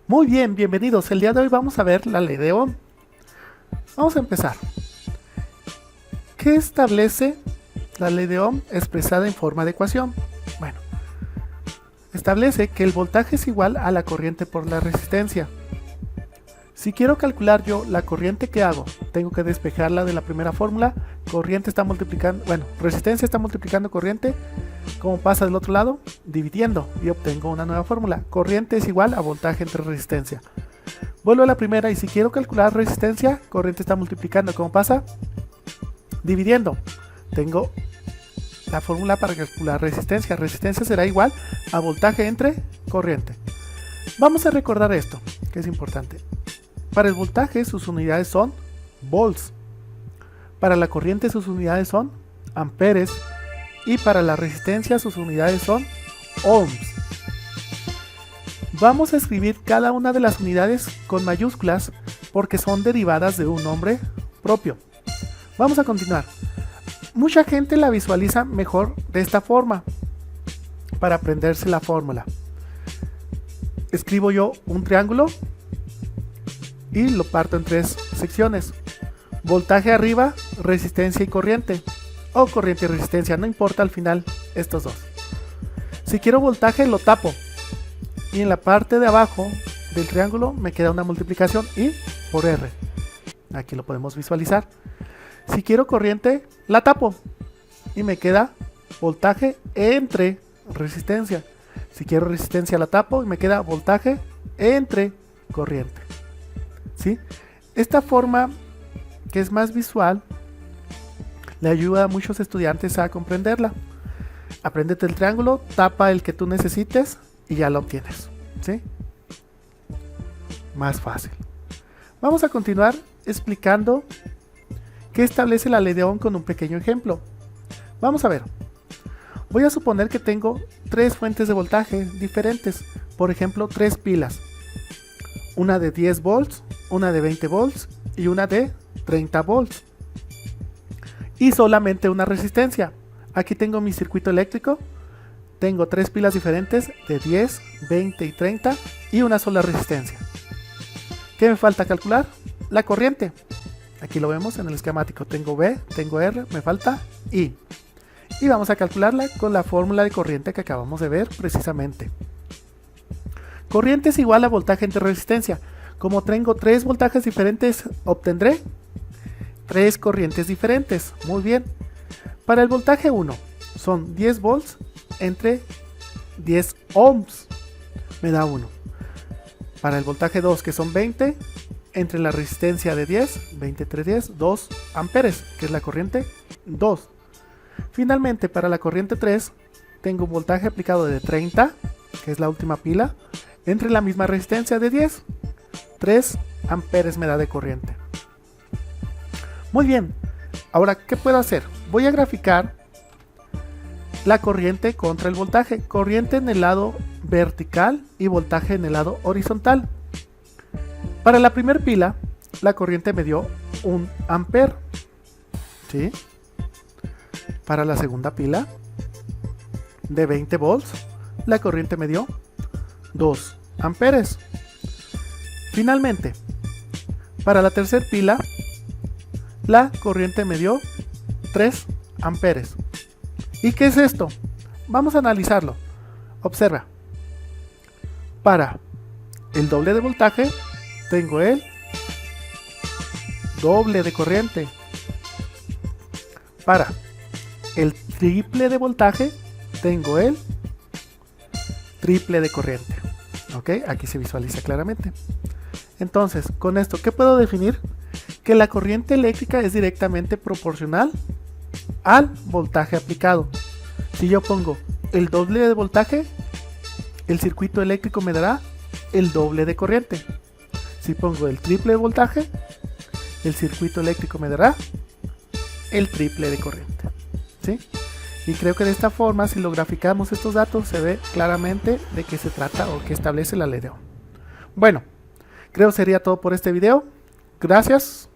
Muy bien, bienvenidos. El día de hoy vamos a ver la ley de Ohm. Vamos a empezar. ¿Qué establece la ley de Ohm expresada en forma de ecuación? Bueno, establece que el voltaje es igual a la corriente por la resistencia. Si quiero calcular yo la corriente que hago, tengo que despejarla de la primera fórmula. Corriente está multiplicando, resistencia está multiplicando corriente. ¿Cómo pasa del otro lado? Dividiendo y obtengo una nueva fórmula. Corriente es igual a voltaje entre resistencia. Vuelvo a la primera y si quiero calcular resistencia, corriente está multiplicando. ¿Cómo pasa? Dividiendo. Tengo la fórmula para calcular resistencia. Resistencia será igual a voltaje entre corriente. Vamos a recordar esto, que es importante. Para el voltaje sus unidades son volts. Para la corriente sus unidades son amperes. Y para la resistencia sus unidades son ohms. Vamos a escribir cada una de las unidades con mayúsculas porque son derivadas de un nombre propio. Vamos a continuar. Mucha gente la visualiza mejor de esta forma para aprenderse la fórmula. Escribo yo un triángulo y lo parto en tres secciones. Voltaje arriba, resistencia y corriente. O corriente y resistencia, no importa al final estos dos. Si quiero voltaje lo tapo y en la parte de abajo del triángulo me queda una multiplicación I por R. Aquí lo podemos visualizar. Si quiero corriente la tapo y me queda voltaje entre resistencia. Si quiero resistencia la tapo y me queda voltaje entre corriente. ¿Sí? Esta forma que es más visual le ayuda a muchos estudiantes a comprenderla. Apréndete el triángulo, tapa el que tú necesites y ya lo obtienes. ¿Sí? Más fácil. Vamos a continuar explicando qué establece la ley de Ohm con un pequeño ejemplo. Vamos a ver. Voy a suponer que tengo tres fuentes de voltaje diferentes. Por ejemplo, tres pilas. Una de 10 volts, una de 20 volts y una de 30 volts. Y solamente una resistencia. Aquí tengo mi circuito eléctrico. Tengo tres pilas diferentes de 10, 20 y 30 y una sola resistencia. ¿Qué me falta calcular? La corriente. Aquí lo vemos en el esquemático. Tengo V, tengo R, me falta I. Y vamos a calcularla con la fórmula de corriente que acabamos de ver precisamente. Corriente es igual a voltaje entre resistencia. Como tengo tres voltajes diferentes, obtendré tres corrientes diferentes. Muy bien. Para el voltaje 1 son 10 volts entre 10 ohms. Me da 1. Para el voltaje 2 que son 20 entre la resistencia de 10, 20 entre 10, 2 amperes, que es la corriente 2. Finalmente para la corriente 3 tengo un voltaje aplicado de 30, que es la última pila, entre la misma resistencia de 10. 3 amperes me da de corriente. Muy bien, ahora ¿qué puedo hacer? Voy a graficar la corriente contra el voltaje. Corriente en el lado vertical y voltaje en el lado horizontal. Para la primera pila, la corriente me dio 1 amper. ¿Sí? Para la segunda pila, de 20 volts, la corriente me dio 2 amperes. Finalmente, para la tercera pila, la corriente me dio 3 amperes. ¿Y qué es esto? Vamos a analizarlo. Observa. Para el doble de voltaje, tengo el doble de corriente. Para el triple de voltaje, tengo el triple de corriente. ¿Ok? Aquí se visualiza claramente. Entonces, con esto, ¿qué puedo definir? Que la corriente eléctrica es directamente proporcional al voltaje aplicado. Si yo pongo el doble de voltaje, el circuito eléctrico me dará el doble de corriente. Si pongo el triple de voltaje, el circuito eléctrico me dará el triple de corriente. ¿Sí? Y creo que de esta forma, si lo graficamos estos datos, se ve claramente de qué se trata o qué establece la ley de Ohm. Bueno, creo sería todo por este video. Gracias.